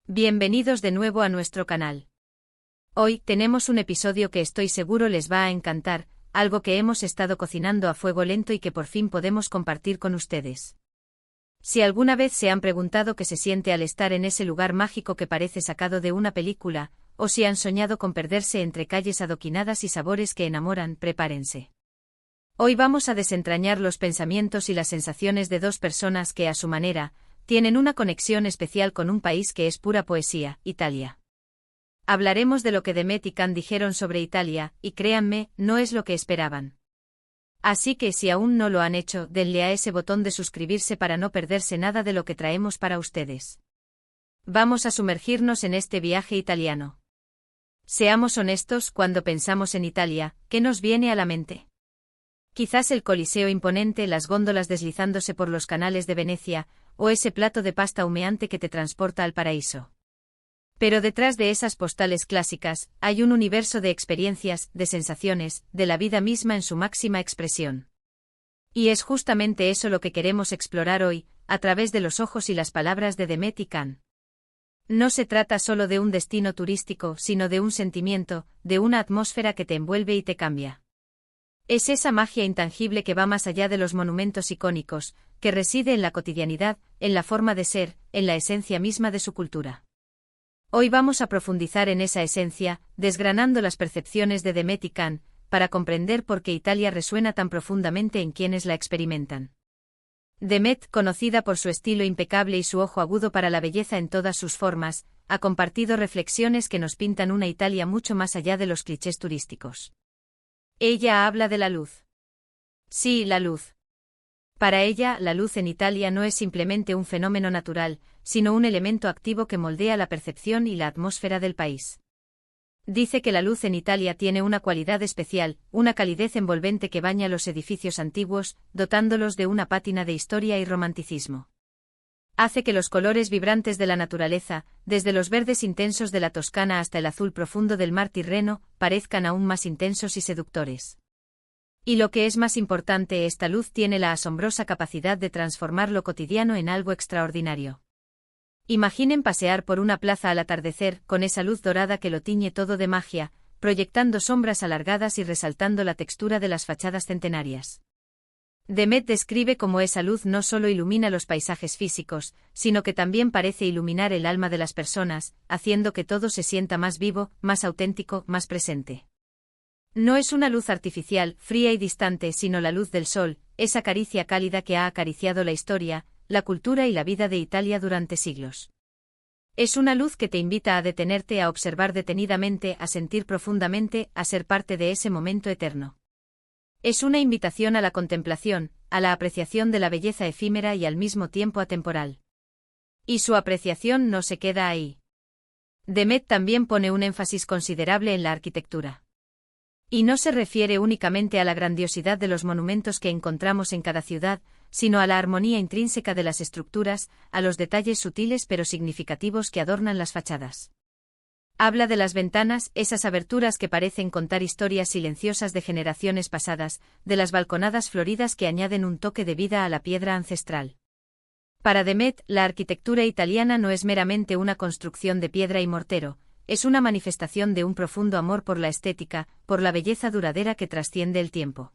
Bienvenidos de nuevo a nuestro canal. Hoy tenemos un episodio que estoy seguro les va a encantar, algo que hemos estado cocinando a fuego lento y que por fin podemos compartir con ustedes. Si alguna vez se han preguntado qué se siente al estar en ese lugar mágico que parece sacado de una película, o si han soñado con perderse entre calles adoquinadas y sabores que enamoran, prepárense. Hoy vamos a desentrañar los pensamientos y las sensaciones de dos personas que, a su manera, tienen una conexión especial con un país que es pura poesía, Italia. Hablaremos de lo que Demet y Can dijeron sobre Italia, y créanme, no es lo que esperaban. Así que si aún no lo han hecho, denle a ese botón de suscribirse para no perderse nada de lo que traemos para ustedes. Vamos a sumergirnos en este viaje italiano. Seamos honestos, cuando pensamos en Italia, ¿qué nos viene a la mente? Quizás el Coliseo imponente, las góndolas deslizándose por los canales de Venecia, o ese plato de pasta humeante que te transporta al paraíso. Pero detrás de esas postales clásicas, hay un universo de experiencias, de sensaciones, de la vida misma en su máxima expresión. Y es justamente eso lo que queremos explorar hoy, a través de los ojos y las palabras de Demet y Can. No se trata solo de un destino turístico, sino de un sentimiento, de una atmósfera que te envuelve y te cambia. Es esa magia intangible que va más allá de los monumentos icónicos, que reside en la cotidianidad, en la forma de ser, en la esencia misma de su cultura. Hoy vamos a profundizar en esa esencia, desgranando las percepciones de Demet y Can, para comprender por qué Italia resuena tan profundamente en quienes la experimentan. Demet, conocida por su estilo impecable y su ojo agudo para la belleza en todas sus formas, ha compartido reflexiones que nos pintan una Italia mucho más allá de los clichés turísticos. Ella habla de la luz. Sí, la luz. Para ella, la luz en Italia no es simplemente un fenómeno natural, sino un elemento activo que moldea la percepción y la atmósfera del país. Dice que la luz en Italia tiene una cualidad especial, una calidez envolvente que baña los edificios antiguos, dotándolos de una pátina de historia y romanticismo. Hace que los colores vibrantes de la naturaleza, desde los verdes intensos de la Toscana hasta el azul profundo del mar Tirreno, parezcan aún más intensos y seductores. Y lo que es más importante, esta luz tiene la asombrosa capacidad de transformar lo cotidiano en algo extraordinario. Imaginen pasear por una plaza al atardecer, con esa luz dorada que lo tiñe todo de magia, proyectando sombras alargadas y resaltando la textura de las fachadas centenarias. Demet describe cómo esa luz no solo ilumina los paisajes físicos, sino que también parece iluminar el alma de las personas, haciendo que todo se sienta más vivo, más auténtico, más presente. No es una luz artificial, fría y distante, sino la luz del sol, esa caricia cálida que ha acariciado la historia, la cultura y la vida de Italia durante siglos. Es una luz que te invita a detenerte, a observar detenidamente, a sentir profundamente, a ser parte de ese momento eterno. Es una invitación a la contemplación, a la apreciación de la belleza efímera y al mismo tiempo atemporal. Y su apreciación no se queda ahí. Demet también pone un énfasis considerable en la arquitectura. Y no se refiere únicamente a la grandiosidad de los monumentos que encontramos en cada ciudad, sino a la armonía intrínseca de las estructuras, a los detalles sutiles pero significativos que adornan las fachadas. Habla de las ventanas, esas aberturas que parecen contar historias silenciosas de generaciones pasadas, de las balconadas floridas que añaden un toque de vida a la piedra ancestral. Para Demet, la arquitectura italiana no es meramente una construcción de piedra y mortero, es una manifestación de un profundo amor por la estética, por la belleza duradera que trasciende el tiempo.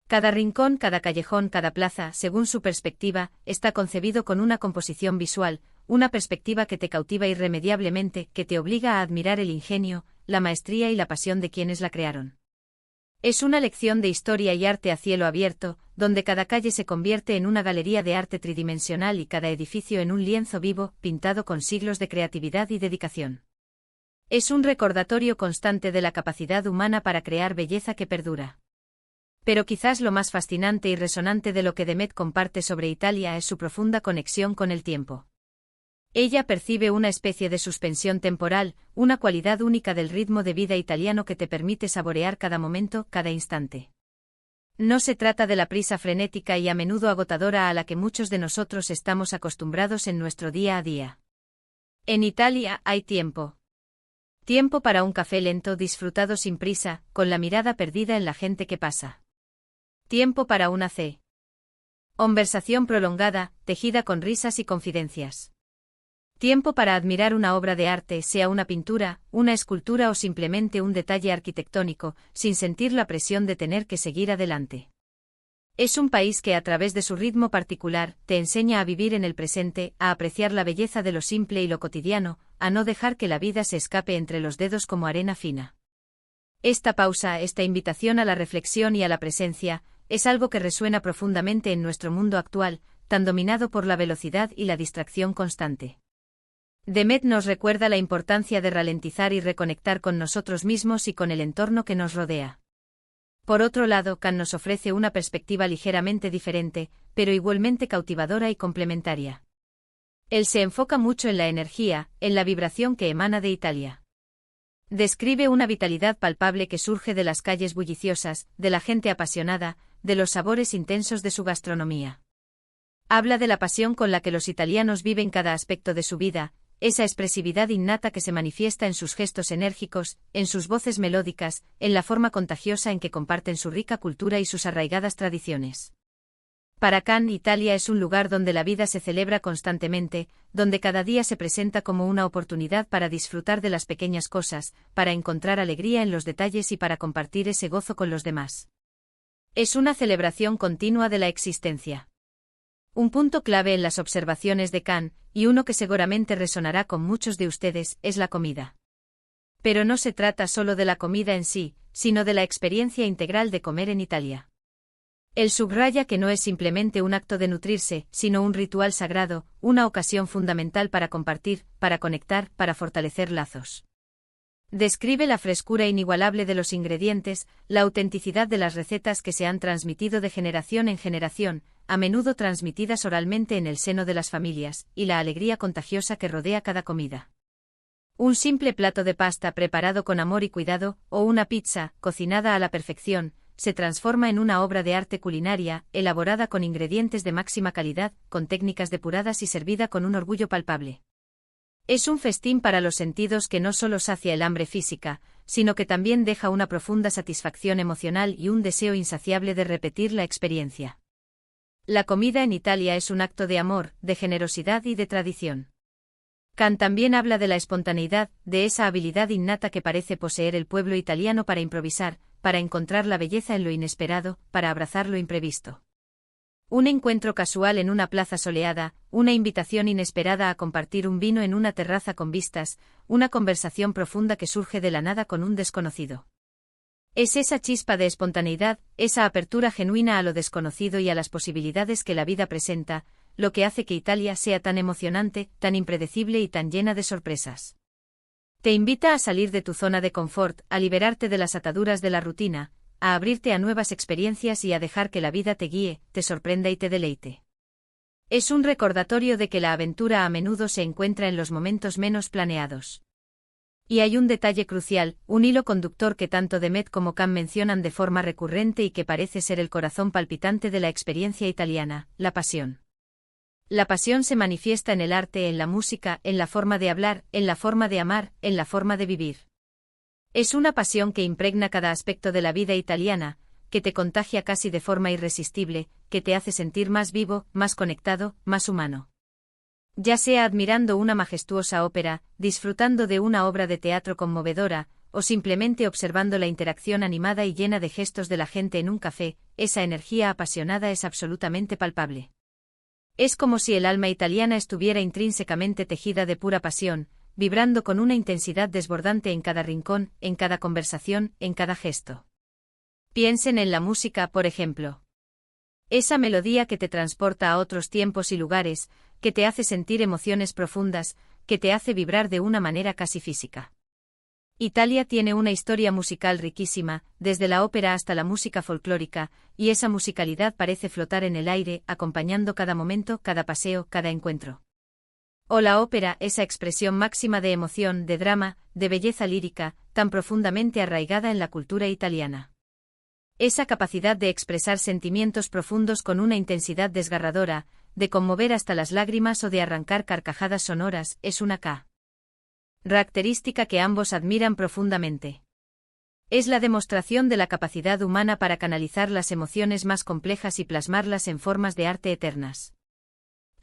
Cada rincón, cada callejón, cada plaza, según su perspectiva, está concebido con una composición visual, una perspectiva que te cautiva irremediablemente, que te obliga a admirar el ingenio, la maestría y la pasión de quienes la crearon. Es una lección de historia y arte a cielo abierto, donde cada calle se convierte en una galería de arte tridimensional y cada edificio en un lienzo vivo, pintado con siglos de creatividad y dedicación. Es un recordatorio constante de la capacidad humana para crear belleza que perdura. Pero quizás lo más fascinante y resonante de lo que Demet comparte sobre Italia es su profunda conexión con el tiempo. Ella percibe una especie de suspensión temporal, una cualidad única del ritmo de vida italiano que te permite saborear cada momento, cada instante. No se trata de la prisa frenética y a menudo agotadora a la que muchos de nosotros estamos acostumbrados en nuestro día a día. En Italia hay tiempo. Tiempo para un café lento disfrutado sin prisa, con la mirada perdida en la gente que pasa. Tiempo para una conversación prolongada, tejida con risas y confidencias. Tiempo para admirar una obra de arte, sea una pintura, una escultura o simplemente un detalle arquitectónico, sin sentir la presión de tener que seguir adelante. Es un país que a través de su ritmo particular, te enseña a vivir en el presente, a apreciar la belleza de lo simple y lo cotidiano, a no dejar que la vida se escape entre los dedos como arena fina. Esta pausa, esta invitación a la reflexión y a la presencia, es algo que resuena profundamente en nuestro mundo actual, tan dominado por la velocidad y la distracción constante. Demet nos recuerda la importancia de ralentizar y reconectar con nosotros mismos y con el entorno que nos rodea. Por otro lado, Can nos ofrece una perspectiva ligeramente diferente, pero igualmente cautivadora y complementaria. Él se enfoca mucho en la energía, en la vibración que emana de Italia. Describe una vitalidad palpable que surge de las calles bulliciosas, de la gente apasionada, de los sabores intensos de su gastronomía. Habla de la pasión con la que los italianos viven cada aspecto de su vida, esa expresividad innata que se manifiesta en sus gestos enérgicos, en sus voces melódicas, en la forma contagiosa en que comparten su rica cultura y sus arraigadas tradiciones. Para Can, Italia es un lugar donde la vida se celebra constantemente, donde cada día se presenta como una oportunidad para disfrutar de las pequeñas cosas, para encontrar alegría en los detalles y para compartir ese gozo con los demás. Es una celebración continua de la existencia. Un punto clave en las observaciones de Can, y uno que seguramente resonará con muchos de ustedes, es la comida. Pero no se trata solo de la comida en sí, sino de la experiencia integral de comer en Italia. Él subraya que no es simplemente un acto de nutrirse, sino un ritual sagrado, una ocasión fundamental para compartir, para conectar, para fortalecer lazos. Describe la frescura inigualable de los ingredientes, la autenticidad de las recetas que se han transmitido de generación en generación, a menudo transmitidas oralmente en el seno de las familias, y la alegría contagiosa que rodea cada comida. Un simple plato de pasta preparado con amor y cuidado, o una pizza, cocinada a la perfección, se transforma en una obra de arte culinaria, elaborada con ingredientes de máxima calidad, con técnicas depuradas y servida con un orgullo palpable. Es un festín para los sentidos que no solo sacia el hambre física, sino que también deja una profunda satisfacción emocional y un deseo insaciable de repetir la experiencia. La comida en Italia es un acto de amor, de generosidad y de tradición. Can también habla de la espontaneidad, de esa habilidad innata que parece poseer el pueblo italiano para improvisar, para encontrar la belleza en lo inesperado, para abrazar lo imprevisto. Un encuentro casual en una plaza soleada, una invitación inesperada a compartir un vino en una terraza con vistas, una conversación profunda que surge de la nada con un desconocido. Es esa chispa de espontaneidad, esa apertura genuina a lo desconocido y a las posibilidades que la vida presenta, lo que hace que Italia sea tan emocionante, tan impredecible y tan llena de sorpresas. Te invita a salir de tu zona de confort, a liberarte de las ataduras de la rutina, a abrirte a nuevas experiencias y a dejar que la vida te guíe, te sorprenda y te deleite. Es un recordatorio de que la aventura a menudo se encuentra en los momentos menos planeados. Y hay un detalle crucial, un hilo conductor que tanto Demet como Can mencionan de forma recurrente y que parece ser el corazón palpitante de la experiencia italiana, la pasión. La pasión se manifiesta en el arte, en la música, en la forma de hablar, en la forma de amar, en la forma de vivir. Es una pasión que impregna cada aspecto de la vida italiana, que te contagia casi de forma irresistible, que te hace sentir más vivo, más conectado, más humano. Ya sea admirando una majestuosa ópera, disfrutando de una obra de teatro conmovedora, o simplemente observando la interacción animada y llena de gestos de la gente en un café, esa energía apasionada es absolutamente palpable. Es como si el alma italiana estuviera intrínsecamente tejida de pura pasión, vibrando con una intensidad desbordante en cada rincón, en cada conversación, en cada gesto. Piensen en la música, por ejemplo. Esa melodía que te transporta a otros tiempos y lugares, que te hace sentir emociones profundas, que te hace vibrar de una manera casi física. Italia tiene una historia musical riquísima, desde la ópera hasta la música folclórica, y esa musicalidad parece flotar en el aire, acompañando cada momento, cada paseo, cada encuentro. O la ópera, esa expresión máxima de emoción, de drama, de belleza lírica, tan profundamente arraigada en la cultura italiana. Esa capacidad de expresar sentimientos profundos con una intensidad desgarradora, de conmover hasta las lágrimas o de arrancar carcajadas sonoras, es una característica que ambos admiran profundamente. Es la demostración de la capacidad humana para canalizar las emociones más complejas y plasmarlas en formas de arte eternas.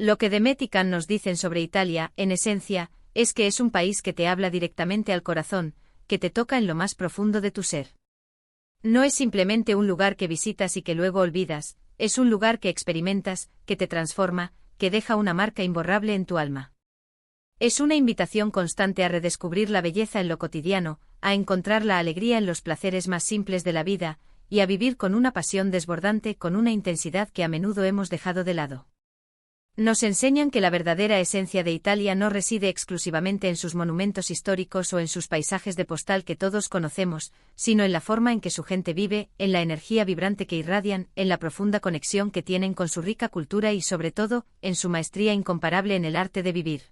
Lo que Demet y Can nos dicen sobre Italia, en esencia, es que es un país que te habla directamente al corazón, que te toca en lo más profundo de tu ser. No es simplemente un lugar que visitas y que luego olvidas, es un lugar que experimentas, que te transforma, que deja una marca imborrable en tu alma. Es una invitación constante a redescubrir la belleza en lo cotidiano, a encontrar la alegría en los placeres más simples de la vida, y a vivir con una pasión desbordante, con una intensidad que a menudo hemos dejado de lado. Nos enseñan que la verdadera esencia de Italia no reside exclusivamente en sus monumentos históricos o en sus paisajes de postal que todos conocemos, sino en la forma en que su gente vive, en la energía vibrante que irradian, en la profunda conexión que tienen con su rica cultura y sobre todo, en su maestría incomparable en el arte de vivir.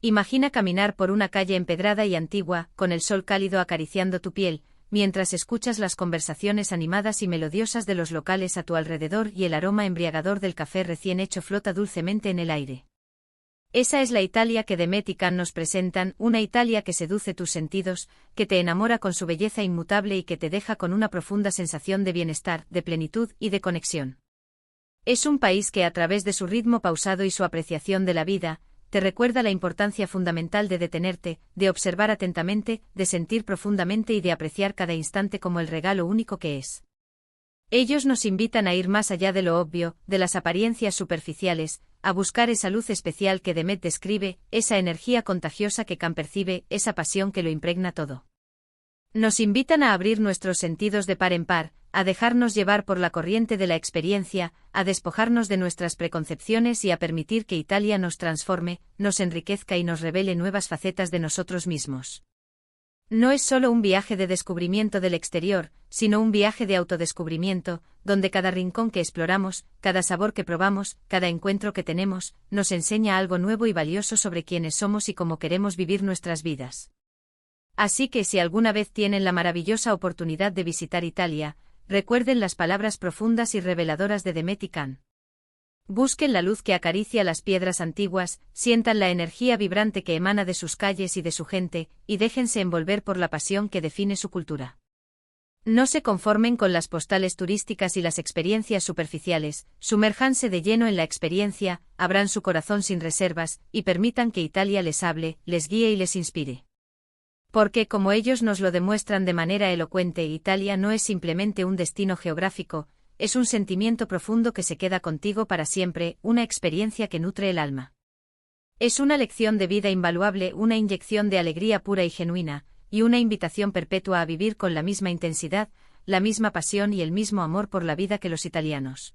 Imagina caminar por una calle empedrada y antigua, con el sol cálido acariciando tu piel, mientras escuchas las conversaciones animadas y melodiosas de los locales a tu alrededor y el aroma embriagador del café recién hecho flota dulcemente en el aire. Esa es la Italia que Demet y Can nos presentan, una Italia que seduce tus sentidos, que te enamora con su belleza inmutable y que te deja con una profunda sensación de bienestar, de plenitud y de conexión. Es un país que a través de su ritmo pausado y su apreciación de la vida, te recuerda la importancia fundamental de detenerte, de observar atentamente, de sentir profundamente y de apreciar cada instante como el regalo único que es. Ellos nos invitan a ir más allá de lo obvio, de las apariencias superficiales, a buscar esa luz especial que Demet describe, esa energía contagiosa que Can percibe, esa pasión que lo impregna todo. Nos invitan a abrir nuestros sentidos de par en par, a dejarnos llevar por la corriente de la experiencia, a despojarnos de nuestras preconcepciones y a permitir que Italia nos transforme, nos enriquezca y nos revele nuevas facetas de nosotros mismos. No es solo un viaje de descubrimiento del exterior, sino un viaje de autodescubrimiento, donde cada rincón que exploramos, cada sabor que probamos, cada encuentro que tenemos, nos enseña algo nuevo y valioso sobre quiénes somos y cómo queremos vivir nuestras vidas. Así que si alguna vez tienen la maravillosa oportunidad de visitar Italia, recuerden las palabras profundas y reveladoras de Demet y Can. Busquen la luz que acaricia las piedras antiguas, sientan la energía vibrante que emana de sus calles y de su gente, y déjense envolver por la pasión que define su cultura. No se conformen con las postales turísticas y las experiencias superficiales, sumérjanse de lleno en la experiencia, abran su corazón sin reservas, y permitan que Italia les hable, les guíe y les inspire. Porque, como ellos nos lo demuestran de manera elocuente, Italia no es simplemente un destino geográfico, es un sentimiento profundo que se queda contigo para siempre, una experiencia que nutre el alma. Es una lección de vida invaluable, una inyección de alegría pura y genuina, y una invitación perpetua a vivir con la misma intensidad, la misma pasión y el mismo amor por la vida que los italianos.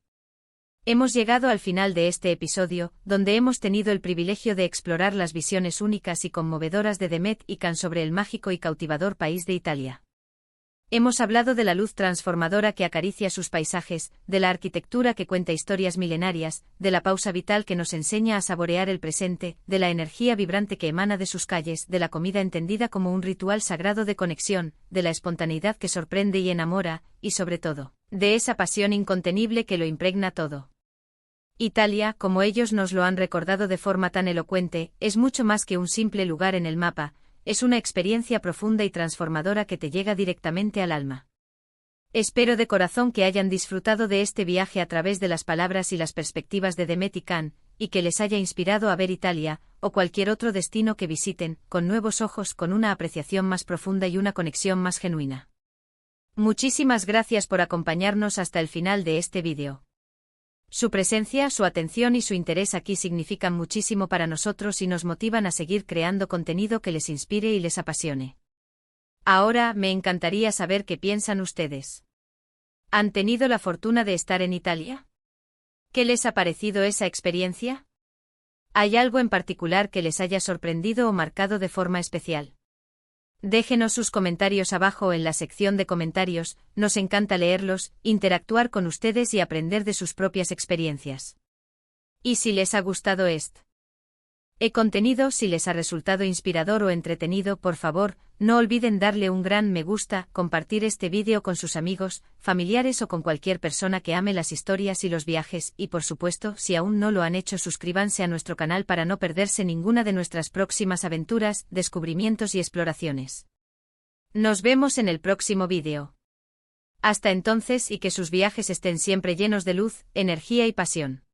Hemos llegado al final de este episodio, donde hemos tenido el privilegio de explorar las visiones únicas y conmovedoras de Demet y Can sobre el mágico y cautivador país de Italia. Hemos hablado de la luz transformadora que acaricia sus paisajes, de la arquitectura que cuenta historias milenarias, de la pausa vital que nos enseña a saborear el presente, de la energía vibrante que emana de sus calles, de la comida entendida como un ritual sagrado de conexión, de la espontaneidad que sorprende y enamora, y sobre todo, de esa pasión incontenible que lo impregna todo. Italia, como ellos nos lo han recordado de forma tan elocuente, es mucho más que un simple lugar en el mapa, es una experiencia profunda y transformadora que te llega directamente al alma. Espero de corazón que hayan disfrutado de este viaje a través de las palabras y las perspectivas de Demet y Can, y que les haya inspirado a ver Italia, o cualquier otro destino que visiten, con nuevos ojos, con una apreciación más profunda y una conexión más genuina. Muchísimas gracias por acompañarnos hasta el final de este vídeo. Su presencia, su atención y su interés aquí significan muchísimo para nosotros y nos motivan a seguir creando contenido que les inspire y les apasione. Ahora, me encantaría saber qué piensan ustedes. ¿Han tenido la fortuna de estar en Italia? ¿Qué les ha parecido esa experiencia? ¿Hay algo en particular que les haya sorprendido o marcado de forma especial? Déjenos sus comentarios abajo en la sección de comentarios, nos encanta leerlos, interactuar con ustedes y aprender de sus propias experiencias. ¿Y si les ha gustado este contenido, si les ha resultado inspirador o entretenido, por favor, no olviden darle un gran me gusta, compartir este vídeo con sus amigos, familiares o con cualquier persona que ame las historias y los viajes, y por supuesto, si aún no lo han hecho, suscríbanse a nuestro canal para no perderse ninguna de nuestras próximas aventuras, descubrimientos y exploraciones. Nos vemos en el próximo vídeo. Hasta entonces y que sus viajes estén siempre llenos de luz, energía y pasión.